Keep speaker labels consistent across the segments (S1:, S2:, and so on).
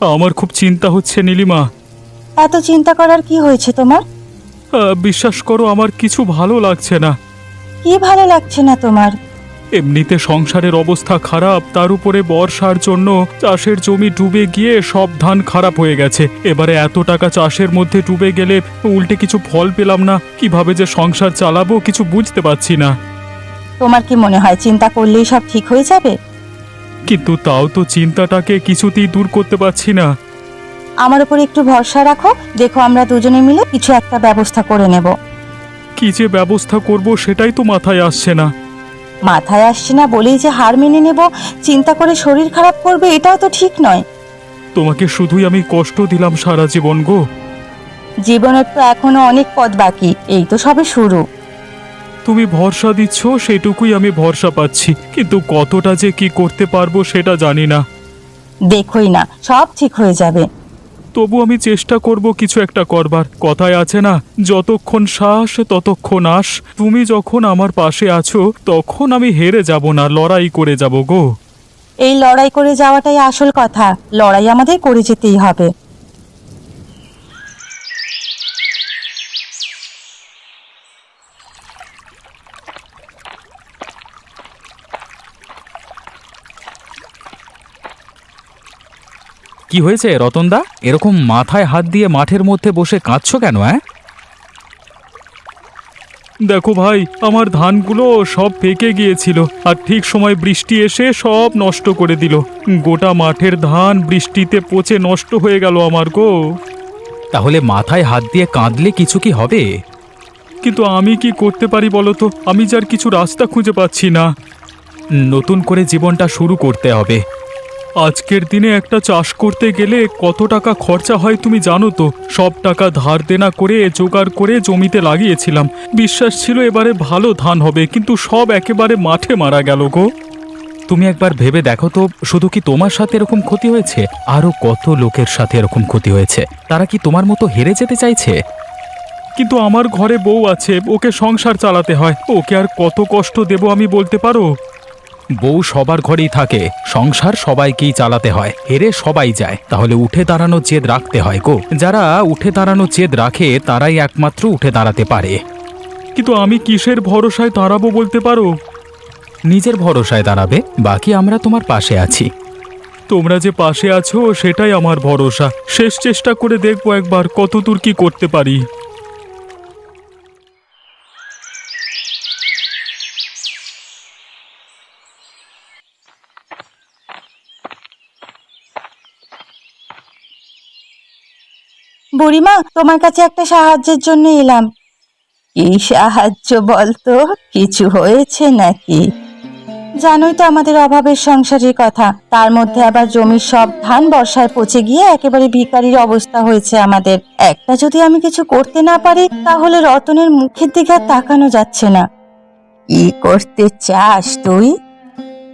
S1: আমার খুব চিন্তা হচ্ছে নীলিমা।
S2: এত চিন্তা করার কি হয়েছে তোমার?
S1: বিশ্বাস করো, আমার কিছু ভালো লাগছে না।
S2: কি ভালো লাগছে না তোমার?
S1: এমনিতে সংসারের অবস্থা খারাপ, তার উপরে বর্ষার জন্য চাষের জমি ডুবে গিয়ে সব ধান খারাপ হয়ে গেছে। এবারে এত টাকা চাষের মধ্যে ডুবে গেলে উল্টে কিছু ফল পেলাম না, কিভাবে যে সংসার চালাবো কিছু বুঝতে পারছি না।
S2: তোমার কি মনে হয় চিন্তা করলেই সব ঠিক হয়ে যাবে?
S1: কিন্তু তাও তো চিন্তাটাকে কিছুতেই দূর করতে পারছি না।
S2: আমার উপর একটু ভরসা রাখো, দেখো আমরা দুজনে মিলে কিছু একটা ব্যবস্থা করে নেব।
S1: কি যে ব্যবস্থা করব সেটাই তো মাথায় আসছে না।
S2: মাথায় আসছে না বলেই যে হার মেনে নেব, চিন্তা করে শরীর খারাপ করবে, এটাও তো ঠিক নয়।
S1: তোমাকে শুধুই আমি কষ্ট দিলাম সারা জীবন গো।
S2: জীবনের তো এখনো অনেক পথ বাকি, এই তো সবে শুরু।
S1: তুমি ভরসা দিচ্ছ সেটুকুই আমি ভরসা পাচ্ছি, কিন্তু কতটা যে কি করতে পারবো সেটা জানি না।
S2: দেখোই না, সব ঠিক হয়ে যাবে।
S1: তবু আমি চেষ্টা করব কিছু একটা করবার। কথায় আছে না, যতক্ষণ শ্বাস ততক্ষণ আশ। তুমি যখন আমার পাশে আছো তখন আমি হেরে যাব না, লড়াই করে যাব গো।
S2: এই লড়াই করে যাওয়াটাই আসল কথা, লড়াই আমাদের করে যেতেই হবে।
S3: কি হয়েছে রতনদা? এরকম মাথায় হাত দিয়ে মাঠের মধ্যে বসে কাঁদছো কেন?
S1: দেখো ভাই, আমার ধানগুলো সব পেকে গিয়েছিল, আর ঠিক সময় বৃষ্টি এসে সব নষ্ট করে দিল। গোটা মাঠের ধান বৃষ্টিতে পচে নষ্ট হয়ে গেল আমার গো।
S3: তাহলে মাথায় হাত দিয়ে কাঁদলে কিছু কি হবে?
S1: কিন্তু আমি কি করতে পারি বলো তো? আমি যার কিছু রাস্তা খুঁজে পাচ্ছি না।
S3: নতুন করে জীবনটা শুরু করতে হবে।
S1: আজকের দিনে একটা চাষ করতে গেলে কত টাকা খরচা হয় তুমি জানো তো? সব টাকা ধার দেনা করে জোগাড় করে জমিতে লাগিয়েছিলাম, বিশ্বাস ছিল এবারে ভালো ধান হবে, কিন্তু সব একেবারে মাঠে মারা গেল গো।
S3: তুমি একবার ভেবে দেখো তো, শুধু কি তোমার সাথে এরকম ক্ষতি হয়েছে? আরো কত লোকের সাথে এরকম ক্ষতি হয়েছে, তারা কি তোমার মতো হেরে যেতে চাইছে?
S1: কিন্তু আমার ঘরে বউ আছে, ওকে সংসার চালাতে হয়, ওকে আর কত কষ্ট দেব আমি বলতে পারো?
S3: বউ সবার ঘরেই থাকে, সংসার সবাইকেই চালাতে হয়, হেরে সবাই যায়, তাহলে উঠে দাঁড়ানোর জেদ রাখতে হয় গো। যারা উঠে দাঁড়ানোর জেদ রাখে তারাই একমাত্র উঠে দাঁড়াতে পারে।
S1: কিন্তু আমি কিসের ভরসায় দাঁড়াবো বলতে পারো?
S3: নিজের ভরসায় দাঁড়াবে, বাকি আমরা তোমার পাশে আছি।
S1: তোমরা যে পাশে আছো সেটাই আমার ভরসা। শেষ চেষ্টা করে দেখবো একবার কতদূর কি করতে পারি।
S2: বুড়িমা, তোমার কাছে একটা সাহায্যের জন্য এলাম। কি সাহায্য বলতো? কিছু হয়েছে নাকি? জানোই তো আমাদের অভাবের সংসারের কথা, তার মধ্যে আবার জমির সব ধান বর্ষায় পচে গিয়ে একেবারে ভিখারির অবস্থা হয়েছে আমাদের। একটা যদি আমি কিছু করতে না পারি তাহলে রতনের মুখের দিকে আর তাকানো যাচ্ছে না। কি করতে চাস তুই?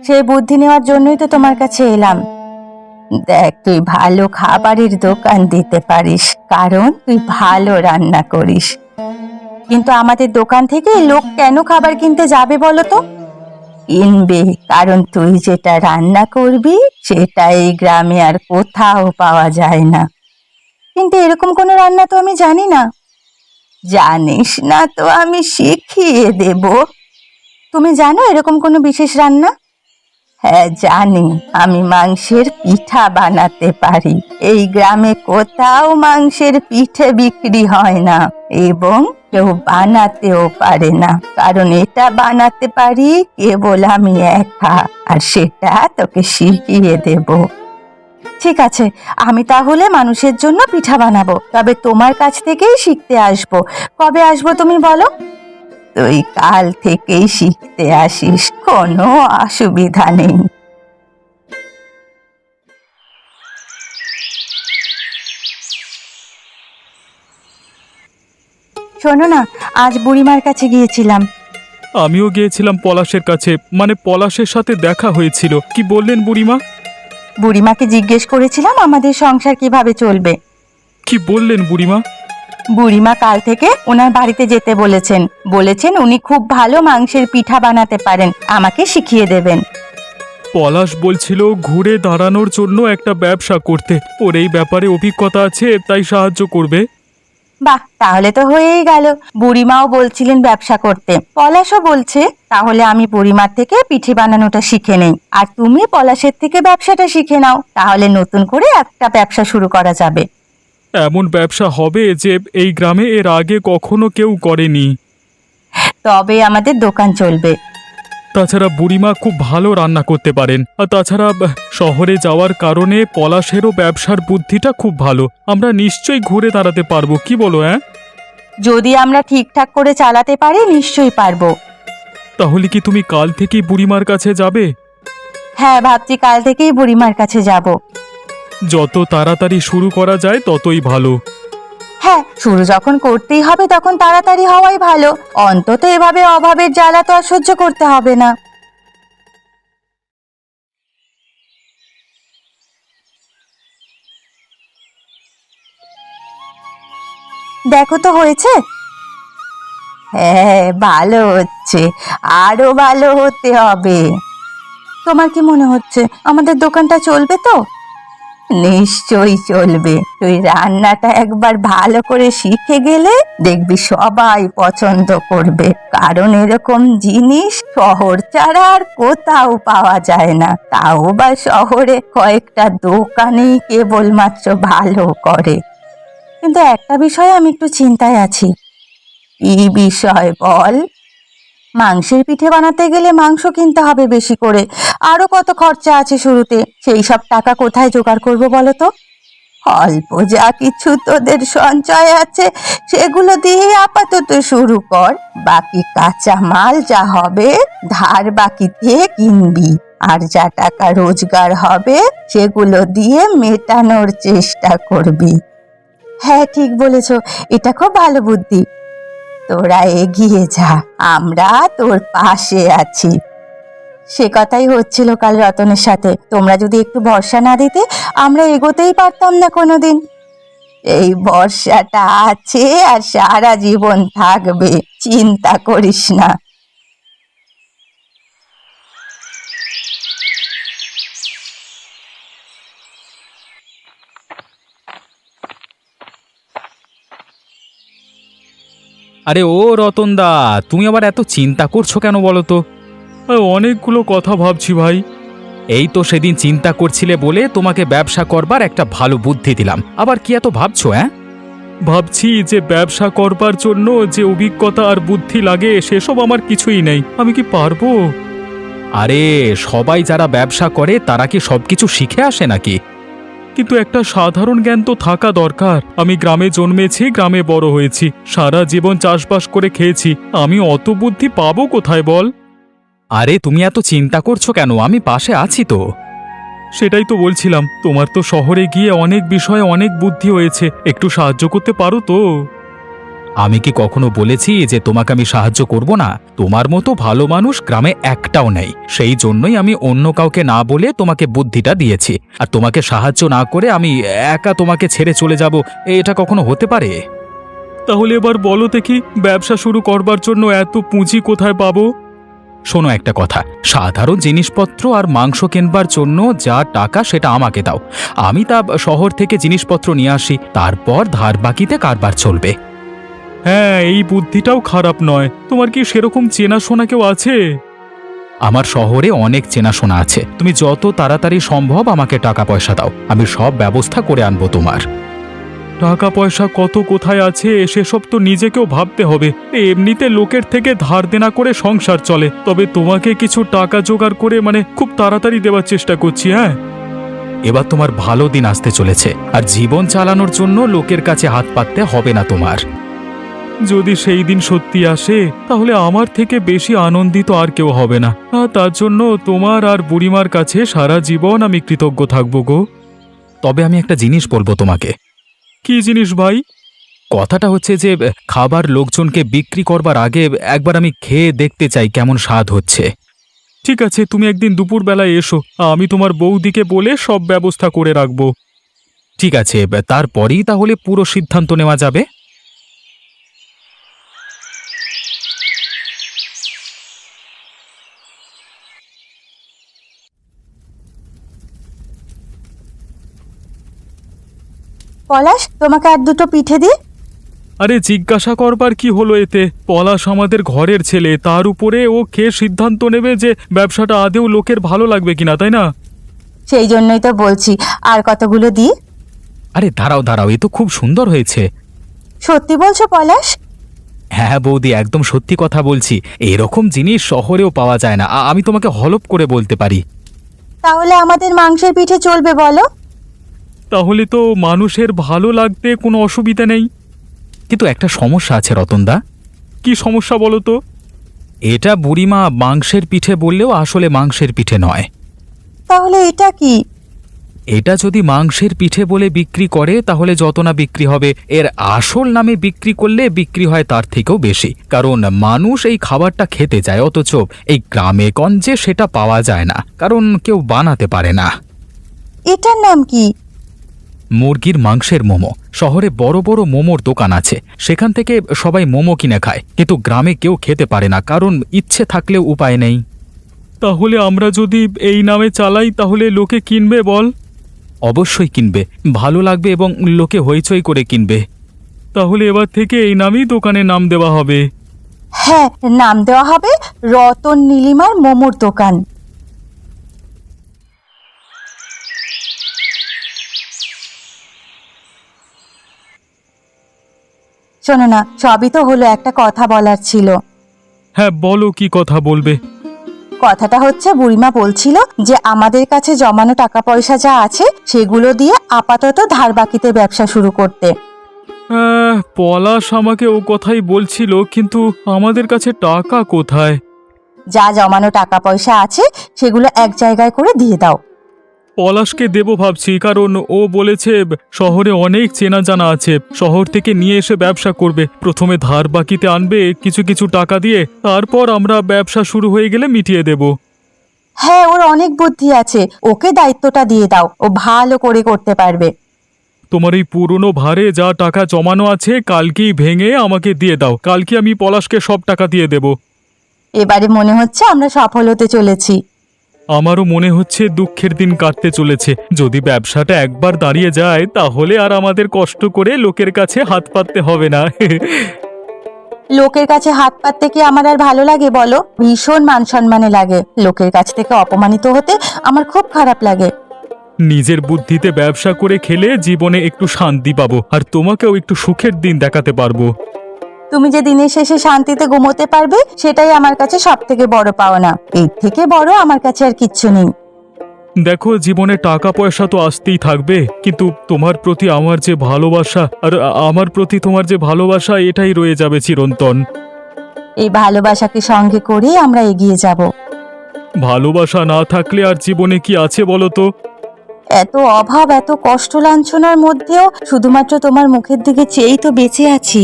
S2: সেই বুদ্ধি নেওয়ার জন্যই তো তোমার কাছে এলাম। দেখ, তুই ভালো খাবারের দোকান দিতে পারিস, কারণ তুই ভালো রান্না করিস। কিন্তু আমাদের দোকান থেকে লোক কেন খাবার কিনতে যাবে বলো তো? কিনবে, কারণ তুই যেটা রান্না করবি সেটা এই গ্রামে আর কোথাও পাওয়া যায় না। কিন্তু এরকম কোনো রান্না তো আমি জানি না। জানিস না তো আমি শিখিয়ে দেব। তুমি জানো এরকম কোনো বিশেষ রান্না? হ্যাঁ জানি, আমি মাংসের পিঠা বানাতে পারি। এই গ্রামে কোথাও মাংসের পিঠে বিক্রি হয় না, এবং কেউ বানাতেও পারে না, কারণ এটা বানাতে পারি কেবল আমি একা, আর সেটা তোকে শিখিয়ে দেব। ঠিক আছে, আমি তাহলে মানুষের জন্য পিঠা বানাবো, তবে তোমার কাছ থেকেই শিখতে আসবো। কবে আসবো তুমি বলো? তুই কাল থেকেই শিখতে আসিস, কোনো অসুবিধা নেই। শোনো না, আজ বুড়িমার কাছে গিয়েছিলাম।
S1: আমিও গিয়েছিলাম পলাশের কাছে, মানে পলাশের সাথে দেখা হয়েছিল। কি বললেন বুড়িমা?
S2: বুড়িমাকে জিজ্ঞেস করেছিলাম আমাদের সংসার কিভাবে চলবে।
S1: কি বললেন বুড়িমা?
S2: বুড়িমা কাল থেকে ওনার বাড়িতে যেতে বলেছেন, বলেছেন উনি খুব ভালো মাংসের পিঠা বানাতে পারেন, আমাকে শিখিয়ে দেবেন।
S1: পলাশ বলছিল ঘুরে দাঁড়ানোর জন্য একটা ব্যবসা করতে, ওর এই ব্যাপারে অভিজ্ঞতা আছে, তাই সাহায্য করবে।
S2: বাহ, তাহলে তো হয়েই গেল। বুড়িমাও বলছিলেন ব্যবসা করতে, পলাশও বলছে। তাহলে আমি বুড়িমার থেকে পিঠে বানানোটা শিখে নেই, আর তুমি পলাশের থেকে ব্যবসাটা শিখে নাও। তাহলে নতুন করে একটা ব্যবসা শুরু করা যাবে।
S1: এমন ব্যবসা হবে যে এই গ্রামে এর আগে কখনো কেউ করেনি।
S2: তবে আমাদের দোকান চলবে।
S1: তাছাড়া বুড়িমা খুব ভালো রান্না করতে পারেন, আর তাছাড়া শহরে যাওয়ার কারণে পলাশেরও ব্যবসার বুদ্ধিটা খুব ভালো। আমরা নিশ্চয়ই ঘুরে দাঁড়াতে পারবো, কি বলো?
S2: যদি আমরা ঠিকঠাক করে চালাতে পারি নিশ্চয়ই পারবো।
S1: তাহলে কি তুমি কাল থেকেই বুড়িমার কাছে যাবে?
S2: হ্যাঁ, ভাবছি কাল থেকেই বুড়িমার কাছে যাব।
S1: যত তাড়াতাড়ি শুরু করা যায় ততই ভালো।
S2: হ্যাঁ, শুরু যখন করতেই হবে তখন তাড়াতাড়ি হওয়াই ভালো। অন্তত এভাবে অভাবের জ্বালা তো আর সহ্য করতে হবে না। দেখো তো হয়েছে। হ্যাঁ, ভালো হচ্ছে, আরো ভালো হতে হবে। তোমার কি মনে হচ্ছে আমাদের দোকানটা চলবে তো? নিশ্চয়ই চলবে। তুই রান্নাটা একবার ভালো করে শিখে গেলে দেখবি সবাই পছন্দ করবে, কারণ এরকম জিনিস শহর ছাড়া আর কোথাও পাওয়া যায় না। তাও বা শহরে কয়েকটা দোকানেই কেবলমাত্র ভালো করে। কিন্তু একটা বিষয়ে আমি একটু চিন্তায় আছি। কি বিষয় বল? মাংসের পিঠে বানাতে গেলে মাংস কিনতে হবে বেশি করে, আরো কত খরচা আছে শুরুতে। সেই সব টাকা কোথায় জোগাড় করবো বলো তো? অল্প যা কিছু তোদের সঞ্চয় আছে সেগুলো দিয়ে আপাতত শুরু কর। বাকি কাঁচা মাল যা হবে ধার বাকি দিয়ে কিনবি, আর যা টাকা রোজগার হবে সেগুলো দিয়ে মেটানোর চেষ্টা করবি। হ্যাঁ, ঠিক বলেছ, এটা খুব ভালো বুদ্ধি। তোরা এগিয়ে যা, আমরা তোর পাশে আছি। সে কথাই হচ্ছিল কাল রতনের সাথে। তোমরা যদি একটু ভরসা না দিতে আমরা এগোতেই পারতাম না কোনোদিন। এই ভরসাটা আছে আর সারা জীবন থাকবে, চিন্তা করিস না।
S3: আরে ও রতনদা, তুমি আবার এত চিন্তা করছো কেন বলো তো?
S1: অনেকগুলো কথা ভাবছি ভাই।
S3: এই তো সেদিন চিন্তা করছিলে বলে তোমাকে ব্যবসা করবার একটা ভালো বুদ্ধি দিলাম, আবার কি এত ভাবছো?
S1: ভাবছি যে ব্যবসা করবার জন্য যে অভিজ্ঞতা আর বুদ্ধি লাগে সেসব আমার কিছুই নেই, আমি কি পারবো?
S3: আরে সবাই যারা ব্যবসা করে তারা কি সবকিছু শিখে আসে নাকি?
S1: কিন্তু একটা সাধারণ জ্ঞান তো থাকা দরকার। আমি গ্রামে জন্মেছি, গ্রামে বড় হয়েছি, সারা জীবন চাষবাস করে খেয়েছি, আমি অত বুদ্ধি পাবো কোথায় বল?
S3: আরে তুমি এত চিন্তা করছো কেন? আমি পাশে আছি তো।
S1: সেটাই তো বলছিলাম, তোমার তো শহরে গিয়ে অনেক বিষয়ে অনেক বুদ্ধি হয়েছে, একটু সাহায্য করতে পারো তো?
S3: আমি কি কখনো বলেছি যে তোমাকে আমি সাহায্য করব না? তোমার মতো ভালো মানুষ গ্রামে একটাও নেই, সেই জন্যই আমি অন্য কাউকে না বলে তোমাকে বুদ্ধিটা দিয়েছি। আর তোমাকে সাহায্য না করে আমি একা তোমাকে ছেড়ে চলে যাব, এটা কখনো হতে পারে?
S1: তাহলে এবার বলো দেখি, ব্যবসা শুরু করবার জন্য এত পুঁজি কোথায় পাবো?
S3: শোনো একটা কথা, সাধারণ জিনিসপত্র আর মাংস কেনবার জন্য যা টাকা সেটা আমাকে দাও, আমি তা শহর থেকে জিনিসপত্র নিয়ে আসি, তারপর ধার বাকিতে কারবার চলবে।
S1: হ্যাঁ, এই বুদ্ধিটাও খারাপ নয়। তোমার কি সেরকম চেনাশোনা কেউ আছে?
S3: আমার শহরে অনেক চেনাশোনা আছে, তুমি যত তাড়াতাড়ি সম্ভব আমাকে টাকা পয়সা দাও, আমি সব ব্যবস্থা করে আনবো তোমার।
S1: টাকা পয়সা কত কোথায় আছে সেসব তো নিজেকেও ভাবতে হবে। এমনিতে লোকের থেকে ধার দেনা করে সংসার চলে, তবে তোমাকে কিছু টাকা জোগাড় করে খুব তাড়াতাড়ি দেওয়ার চেষ্টা করছি। হ্যাঁ,
S3: এবার তোমার ভালো দিন আসতে চলেছে, আর জীবন চালানোর জন্য লোকের কাছে হাত পাততে হবে না তোমার।
S1: যদি সেই দিন সত্যি আসে তাহলে আমার থেকে বেশি আনন্দিত আর কেউ হবে না। তার জন্য তোমার আর বুড়িমার কাছে সারা জীবন আমি কৃতজ্ঞ থাকবো গো।
S3: তবে আমি একটা জিনিস বলবো তোমাকে।
S1: কি জিনিস ভাই?
S3: কথাটা হচ্ছে যে খাবার লোকজনকে বিক্রি করবার আগে একবার আমি খেয়ে দেখতে চাই কেমন স্বাদ হচ্ছে।
S1: ঠিক আছে, তুমি একদিন দুপুরবেলায় এসো, আমি তোমার বৌদিকে বলে সব ব্যবস্থা করে রাখবো।
S3: ঠিক আছে, তারপরেই তাহলে পুরো সিদ্ধান্ত নেওয়া যাবে।
S2: পলাশ, তোমাকে আর দুটো পিঠে দিই?
S1: আরে জিজ্ঞাসা করবার কি হলো এতে? পলাশ আমাদের ঘরের ছেলে, তার উপরে ও কে সিদ্ধান্ত নেবে যে ব্যবসাটা আদেও লোকের ভালো লাগবে কিনা, তাই না?
S2: সেই জন্যই তো বলছি, আর কতগুলো দিই?
S3: আরে দাঁড়াও দাঁড়াও, এ তো খুব সুন্দর হয়েছে।
S2: সত্যি বলছো পলাশ?
S3: হ্যাঁ বৌদি, একদম সত্যি কথা বলছি। এরকম জিনিস শহরেও পাওয়া যায় না। আমি তোমাকে হলপ করে বলতে পারি।
S2: তাহলে আমাদের মাংসের পিঠে চলবে বলো?
S1: তাহলে তো মানুষের ভালো লাগতে কোনো অসুবিধা নেই।
S3: কিন্তু একটা সমস্যা আছে রতনদা।
S1: কি সমস্যা বলো তো?
S3: এটা বুড়িমা মাংসের পিঠে বললেও আসলে মাংসের পিঠে নয়।
S2: তাহলে এটা কি?
S3: এটা যদি মাংসের পিঠে বলে বিক্রি করে তাহলে যত না বিক্রি হবে, এর আসল নামে বিক্রি করলে বিক্রি হয় তার থেকেও বেশি। কারণ মানুষ এই খাবারটা খেতে চায়, অথচ এই গ্রামে গঞ্জে সেটা পাওয়া যায় না, কারণ কেউ বানাতে পারে না।
S2: এটার নাম কি?
S3: মুরগির মাংসের মোমো। শহরে বড় বড় মোমোর দোকান আছে, সেখান থেকে সবাই মোমো কিনে খায়, কিন্তু গ্রামে কেউ খেতে পারে না, কারণ ইচ্ছে থাকলেও উপায় নেই।
S1: তাহলে আমরা যদি এই নামে চালাই তাহলে লোকে কিনবে বল?
S3: অবশ্যই কিনবে, ভালো লাগবে এবং লোকে হইচই করে কিনবে।
S1: তাহলে এবার থেকে এই নামই দোকানের নাম দেওয়া হবে।
S2: হ্যাঁ, নাম দেওয়া হবে রতন নীলিমার মোমোর দোকান। শোনো না, সবই তো হলো, একটা কথা বলার ছিল।
S1: হ্যাঁ বলো, কি কথা বলবে?
S2: কথাটা হচ্ছে, বুড়িমা বলছিল যে আমাদের কাছে জমানো টাকা পয়সা যা আছে সেগুলো দিয়ে আপাতত ধার বাকিতে ব্যবসা শুরু করতে।
S1: পলাশ আমাকে ও কথাই বলছিল, কিন্তু আমাদের কাছে টাকা কোথায়?
S2: যা জমানো টাকা পয়সা আছে সেগুলো এক জায়গায় করে দিয়ে দাও।
S1: পলাশকে দেবো ভাবছি, কারণ ও বলেছে শহরে অনেক চেনা জানা আছে, শহর থেকে নিয়ে এসে ব্যবসা করবে। প্রথমে ধার বাকিতে আনবে কিছু কিছু টাকা দিয়ে, তারপর আমরা ব্যবসা শুরু হয়ে গেলে মিটিয়ে দেব।
S2: হ্যাঁ, ওর অনেক বুদ্ধি আছে, ওকে দায়িত্বটা দিয়ে দাও, ও ভালো করে করতে পারবে।
S1: তোমার এই পুরনো ভারে যা টাকা জমানো আছে কালকেই ভেঙে আমাকে দিয়ে দাও, কালকে আমি পলাশকে সব টাকা দিয়ে দেব।
S2: এবারে মনে হচ্ছে আমরা সফল হতে চলেছি।
S1: আমারও মনে হচ্ছে দুঃখের দিন কাটতে চলেছে। যদি ব্যবসাটা একবার দাঁড়িয়ে যায় তাহলে আর আমাদের কষ্ট করে লোকের কাছে হাত পাততে হবে না।
S2: লোকের কাছে হাত পাততে কি আমার আর ভালো লাগে বলো? ভীষণ মান সম্মানে লাগে। লোকের কাছ থেকে অপমানিত হতে আমার খুব খারাপ লাগে।
S1: নিজের বুদ্ধিতে ব্যবসা করে খেলে জীবনে একটু শান্তি পাবো, আর তোমাকেও একটু সুখের দিন দেখাতে পারবো।
S2: তুমি যে দিনের শেষে শান্তিতে ঘুমোতে পারবে সেটাই আমার কাছে সব থেকে বড় পাওনা। এর থেকে বড় আমার কাছে আর কিচ্ছু নেই।
S1: দেখো, জীবনে টাকা পয়সা তো আসতেই থাকবে, কিন্তু তোমার প্রতি আমার যে ভালোবাসা, আর আমার প্রতি তোমার যে ভালোবাসা, এটাই রয়ে যাবে চিরন্তন।
S2: এই ভালোবাসাকে সঙ্গে করে আমরা এগিয়ে যাব।
S1: ভালোবাসা না থাকলে আর জীবনে কি আছে বলো তো?
S2: এত অভাব, এত কষ্ট লাঞ্ছনার মধ্যেও শুধুমাত্র তোমার মুখের দিকে চেয়েই তো বেঁচে আছি।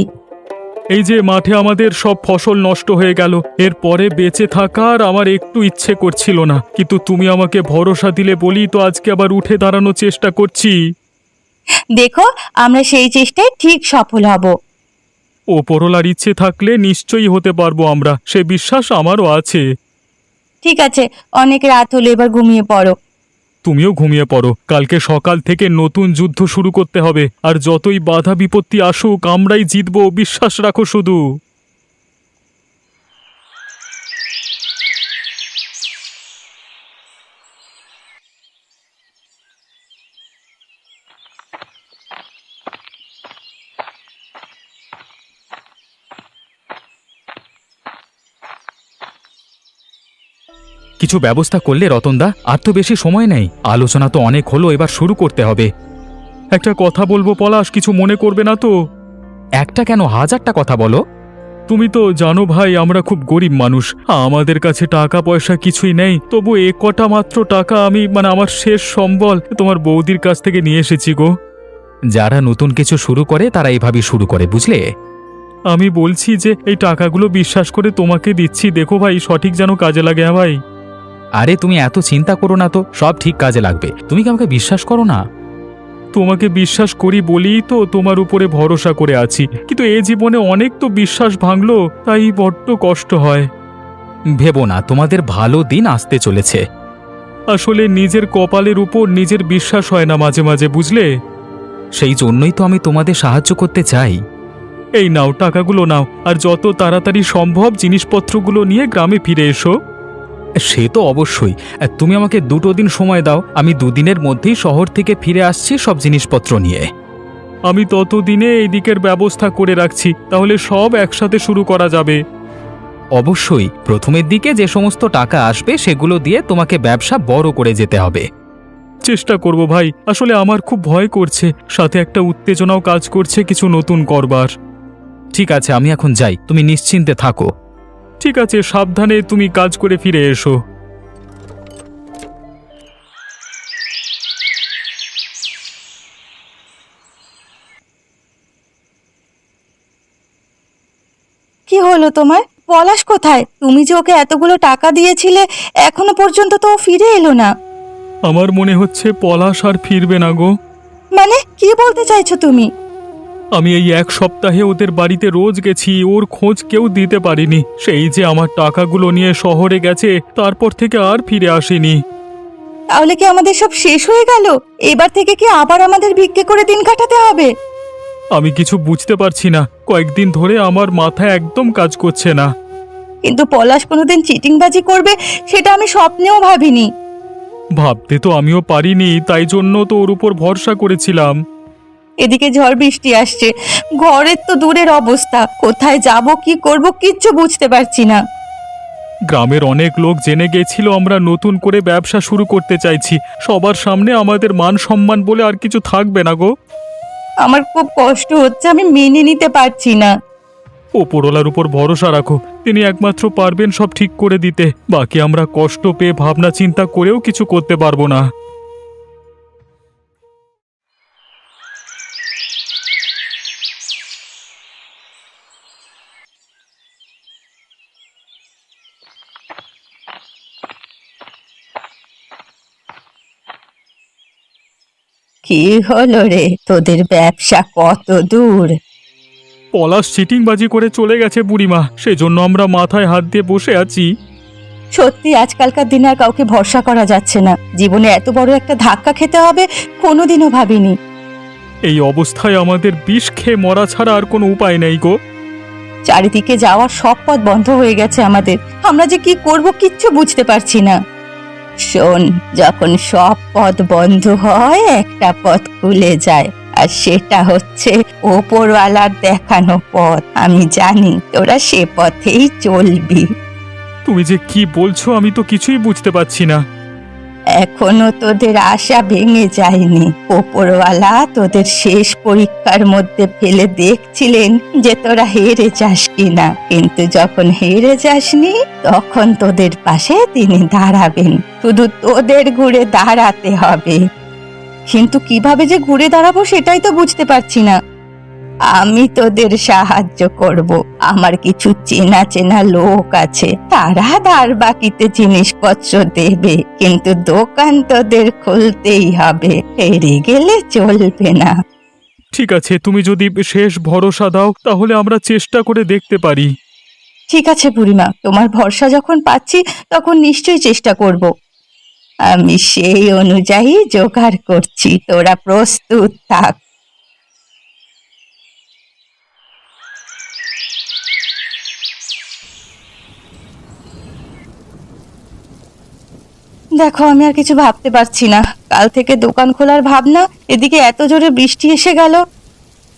S1: এই যে মাঠে আমাদের সব ফসল নষ্ট হয়ে গেল, এরপরে বেঁচে থাকার আমার একটু ইচ্ছে করছিল না, কিন্তু তুমি আমাকে ভরসা দিলে বলি তো আজকে আবার উঠে দাঁড়ানোর চেষ্টা করছি।
S2: দেখো, আমরা সেই চেষ্টায় ঠিক সফল হব।
S1: ওপরওয়ালার ইচ্ছে থাকলে নিশ্চয়ই হতে পারবো আমরা, সে বিশ্বাস আমারও আছে।
S2: ঠিক আছে, অনেক রাত হলো, এবার ঘুমিয়ে পড়ো।
S1: তুমিও ঘুমিয়ে পড়ো, কালকে সকাল থেকে নতুন যুদ্ধ শুরু করতে হবে, আর যতই বাধা বিপত্তি আসুক আমরাই জিতবো, বিশ্বাস রাখো শুধু।
S3: কিছু ব্যবস্থা করলে রতনদা? আর তো বেশি সময় নেই, আলোচনা তো অনেক হলো, এবার শুরু করতে হবে।
S1: একটা কথা বলবো পলাশ, কিছু মনে করবে না তো?
S3: একটা কেন, হাজারটা কথা বলো।
S1: তুমি তো জানো ভাই, আমরা খুব গরিব মানুষ, আমাদের কাছে টাকা পয়সা কিছুই নেই, তবু এ কটা মাত্র টাকা আমি আমার শেষ সম্বল তোমার বৌদির কাছ থেকে নিয়ে এসেছি গো।
S3: যারা নতুন কিছু শুরু করে তারা এইভাবেই শুরু করে, বুঝলে?
S1: আমি বলছি যে এই টাকাগুলো বিশ্বাস করে তোমাকে দিচ্ছি, দেখো ভাই সঠিক যেন কাজে লাগে। হ্যাঁ ভাই।
S3: আরে তুমি এত চিন্তা করো না তো, সব ঠিক কাজে লাগবে। তুমি কি আমাকে বিশ্বাস করো না?
S1: তোমাকে বিশ্বাস করি বলেই তো তোমার উপরে ভরসা করে আছি, কিন্তু এ জীবনে অনেক তো বিশ্বাস ভাঙলো, তাই বড্ড কষ্ট হয়।
S3: ভেবো না, তোমাদের ভালো দিন আসতে চলেছে।
S1: আসলে নিজের কপালের উপর নিজের বিশ্বাস হয় না মাঝে মাঝে, বুঝলে?
S3: সেই জন্যই তো আমি তোমাদের সাহায্য করতে চাই।
S1: এই নাও, টাকাগুলো নাও, আর যত তাড়াতাড়ি সম্ভব জিনিসপত্রগুলো নিয়ে গ্রামে ফিরে এসো।
S3: সে তো অবশ্যই। তুমি আমাকে 2 দিন সময় দাও, আমি 2 দিনের মধ্যেই শহর থেকে ফিরে আসছি সব জিনিসপত্র নিয়ে।
S1: আমি ততদিনে এই দিকের ব্যবস্থা করে রাখছি, তাহলে সব একসাথে শুরু করা যাবে।
S3: অবশ্যই প্রথমের দিকে যে সমস্ত টাকা আসবে সেগুলো দিয়ে তোমাকে ব্যবসা বড় করে যেতে হবে।
S1: চেষ্টা করব ভাই, আসলে আমার খুব ভয় করছে, সাথে একটা উত্তেজনাও কাজ করছে কিছু নতুন করবার।
S3: ঠিক আছে, আমি এখন যাই, তুমি নিশ্চিন্তে থাকো।
S1: ঠিক আছে, সাবধানে তুমি কাজ করে ফিরে এসো।
S2: কি হলো তোমার? পলাশ কোথায়? তুমি যে ওকে এতগুলো টাকা দিয়েছিলে, এখনো পর্যন্ত তো ও ফিরে এলো না।
S1: আমার মনে হচ্ছে পলাশ আর ফিরবে না গো।
S2: মানে কি বলতে চাইছো তুমি?
S1: আমি এই 1 সপ্তাহে ওদের বাড়িতে রোজ গেছি, ওর খোঁজ কেউ দিতে পারিনি। সেই যে আমার টাকাগুলো নিয়ে শহরে গেছে, তারপর থেকে আর ফিরে আসেনি।
S2: তাহলে কি আমাদের সব শেষ হয়ে গেল? এবার থেকে কি আবার আমাদের ভিক্ষে করে দিন কাটাতে হবে?
S1: আমি কিছু বুঝতে পারছি না, কয়েকদিন ধরে আমার মাথায় একদম কাজ করছে না।
S2: কিন্তু পলাশ কোনোদিন চিটিংবাজি করবে সেটা আমি স্বপ্নেও ভাবিনি।
S1: ভাবতে তো আমিও পারিনি, তাই জন্য তো ওর উপর ভরসা করেছিলাম।
S2: এদিকে ঝড় বৃষ্টি আসছে, ঘরের তো দূরের অবস্থা, কোথায় যাব কি করব কিচ্ছু বুঝতে পারছি না।
S1: গ্রামের অনেক লোক জেনে গেছিল আমরা নতুন করে ব্যবসা শুরু করতে চাইছি। সবার সামনে আমাদের মান সম্মান বলে আর কিছু থাকবে না গো।
S2: আমার খুব কষ্ট হচ্ছে, আমি মেনে নিতে পারছি না।
S1: ওপরওয়ালার উপর ভরসা রাখো, তিনি একমাত্র পারবেন সব ঠিক করে দিতে। বাকি আমরা কষ্ট পেয়ে ভাবনা চিন্তা করেও কিছু করতে পারবো না।
S2: কি হলো রে, তোদের ব্যবসা কত দূর?
S1: পলাশ চিটিংবাজি করে চলে গেছে বুড়িমা, সেজন্য আমরা মাথায় হাত দিয়ে বসে আছি।
S2: সত্যি আজকালকার দিনে আর কাউকে ভরসা করা যাচ্ছে না। জীবনে এত বড় একটা ধাক্কা খেতে হবে কোনোদিনও ভাবিনি।
S1: এই অবস্থায় আমাদের বিষ খেয়ে মরা ছাড়া আর কোনো উপায় নেই গো।
S2: চারিদিকে যাওয়ার সব পথ বন্ধ হয়ে গেছে আমাদের, আমরা যে কি করব কিচ্ছু বুঝতে পারছি না। শোন, যখন সব পথ বন্ধ হয় একটা পথ খুলে যায়, আর সেটা হচ্ছে ওপরওয়ালার দেখানো পথ। আমি জানি তোরা সে পথেই চলবি।
S1: তুমি যে কি বলছো আমি তো কিছুই বুঝতে পারছি না।
S2: এখনো তোদের আশা ভেঙে যায়নি। ওপরওয়ালা তোদের শেষ পরীক্ষার মধ্যে ফেলে দেখছিলেন যে তোরা হেরে যাস কিনা, কিন্তু যখন হেরে যাসনি তখন তোদের পাশে তিনি দাঁড়াবেন। শুধু তোদের ঘুরে দাঁড়াতে হবে। কিন্তু কিভাবে যে ঘুরে দাঁড়াবো সেটাই তো বুঝতে পারছি না। আমি তোদের সাহায্য করব। আমার কিছু চেনা চেনা লোক আছে, তারা ধার বাকিতে জিনিসপত্র দেবে, কিন্তু দোকান তোদের খুলতেই হবে, হেরে গেলে চলবে না।
S1: ঠিক আছে, তুমি যদি শেষ ভরসা দাও তাহলে আমরা চেষ্টা করে দেখতে পারি।
S2: ঠিক আছে বুড়িমা, তোমার ভরসা যখন পাচ্ছি তখন নিশ্চয়ই চেষ্টা করব। আমি সেই অনুযায়ী জোগাড় করছি, তোরা প্রস্তুত থাক। দেখো, আমি আর কিছু ভাবতে পারছি না। কাল থেকে দোকান খোলার ভাবনা, এদিকে এত জোরে বৃষ্টি এসে গেল।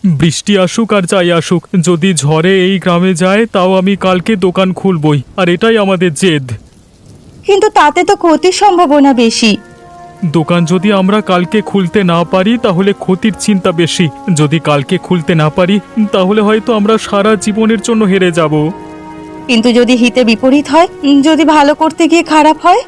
S1: বৃষ্টি আসুক আর যাই আসুক, যদি ঝড়ে এই গ্রামে যায় তাও আমি কালকে দোকান খুলবই, আর এটাই আমাদের জেদ।
S2: কিন্তু তাতে তো ক্ষতির সম্ভাবনা বেশি।
S1: দোকান যদি আমরা কালকে খুলতে না পারি তাহলে ক্ষতির চিন্তা বেশি। যদি কালকে খুলতে না পারি তাহলে হয়তো আমরা সারা জীবনের জন্য হেরে যাব।
S2: কিন্তু যদি হিতে বিপরীত হয়, যদি ভালো করতে গিয়ে খারাপ হয়?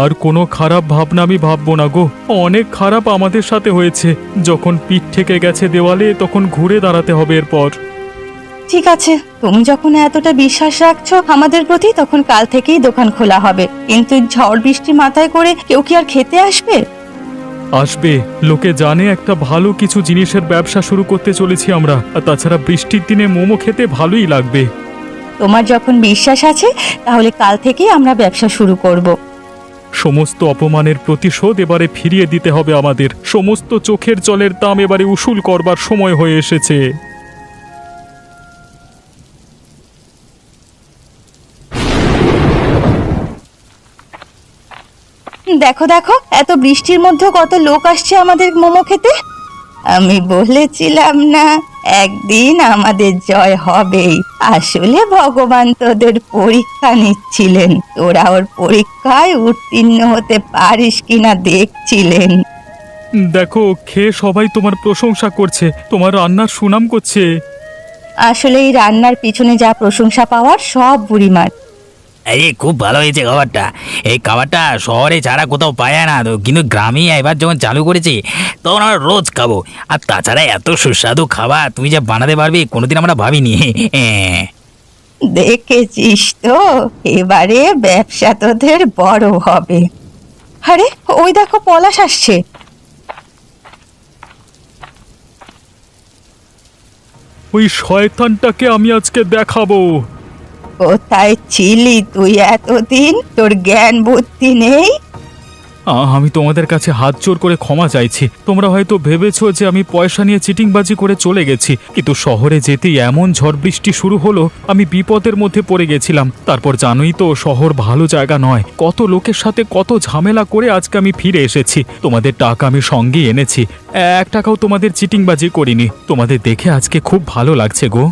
S1: আর কোনো খারাপ ভাবনা আমি ভাববো না গো। অনেক খারাপ আমাদের সাথে হয়েছে। যখন পিঠ ঠেকে গেছে দেওয়ালে তখন ঘুরে দাঁড়াতে হবে এরপর।
S2: ঠিক আছে, তুমি যখন এতটা বিশ্বাস রাখছো আমাদের প্রতি, তখন কাল থেকেই দোকান খোলা হবে। কিন্তু ঝড় বৃষ্টি মাথায় করে কেউ কি আর খেতে আসবে?
S1: আসবে, লোকে জানে একটা ভালো কিছু জিনিসের ব্যবসা শুরু করতে চলেছি আমরা। আর তাছাড়া বৃষ্টির দিনে মোমো খেতে ভালোই লাগবে।
S2: তোমার যখন বিশ্বাস আছে তাহলে কাল থেকেই আমরা ব্যবসা শুরু করব।
S1: সমস্ত অপমানের প্রতিশোধ এবারে ফিরিয়ে দিতে হবে আমাদের। সমস্ত চোখের জলের দাম এবারে উসুল করবার সময় হয়ে এসেছে।
S2: দেখো দেখো, এত বৃষ্টির মধ্যেও কত লোক আসছে আমাদের মোমো খেতে। আমি বলেছিলাম না একদিন আমাদের জয় হবেই। আসলে ভগবান তোদের পরীক্ষা নিচ্ছিলেন, তোরা ওর পরীক্ষায় উত্তীর্ণ হতে পারিস কিনা দেখছিলেন।
S1: দেখো, খেয়ে সবাই তোমার প্রশংসা করছে, তোমার রান্নার সুনাম করছে।
S2: আসলে এই রান্নার পিছনে যা প্রশংসা পাওয়ার সব বুড়িমার।
S3: আরে খুব ভালো হয়েছে খাবারটা। এই খাবারটা শহরে ছাড়া কোথাও পায় না, তো কিন্তু গ্রামে এবার যখন চালু করেছি তখন আমরা রোজ খাবো। আর তাছাড়া এত সুস্বাদু খাবার তুমি যে বানাতে পারবে কোনোদিন আমরা ভাবিনি।
S2: দেখেছিস তো, এবারে ব্যবসা তোদের বড় হবে। আরে ওই দেখো, পলাশ আসছে।
S1: ওই শয়তানটাকে আমি আজকে দেখাবো।
S2: কোথায় ছিলি তুই এতদিন? তোর জ্ঞান বুদ্ধি নেই?
S1: আমি তোমাদের কাছে হাত জোর করে ক্ষমা চাইছি। তোমরা হয়তো ভেবেছো যে আমি পয়সা নিয়ে চিটিংবাজি করে চলে গেছি, কিন্তু শহরে যেতেই এমন ঝড় বৃষ্টি শুরু হলো, আমি বিপদের মধ্যে পড়ে গেছিলাম। তারপর জানোই তো, শহর ভালো জায়গা নয়। কত লোকের সাথে কত ঝামেলা করে আজকে আমি ফিরে এসেছি। তোমাদের টাকা আমি সঙ্গে এনেছি, 1 টাকাও তোমাদের চিটিংবাজি করিনি। তোমাদের দেখে আজকে খুব ভালো লাগছে গো।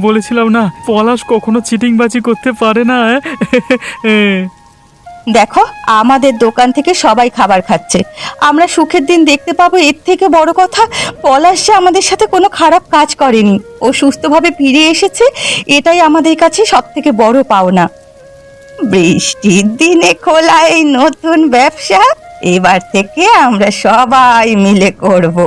S1: বলেছিলাম না, পলাশ কখনো চিটিংবাজি করতে পারে না।
S2: দেখো, আমাদের দোকান থেকে সবাই খাবার খাচ্ছে, আমরা সুখের দিন দেখতে পাবো। এর থেকে বড় কথা, পলাশ যে আমাদের সাথে কোনো খারাপ কাজ করেনি, ও সুস্থভাবে ফিরে এসেছে, এটাই আমাদের কাছে সব থেকে বড় পাওনা। বৃষ্টির দিনে খোলা এই নতুন ব্যবসা এবার থেকে আমরা সবাই মিলে করব।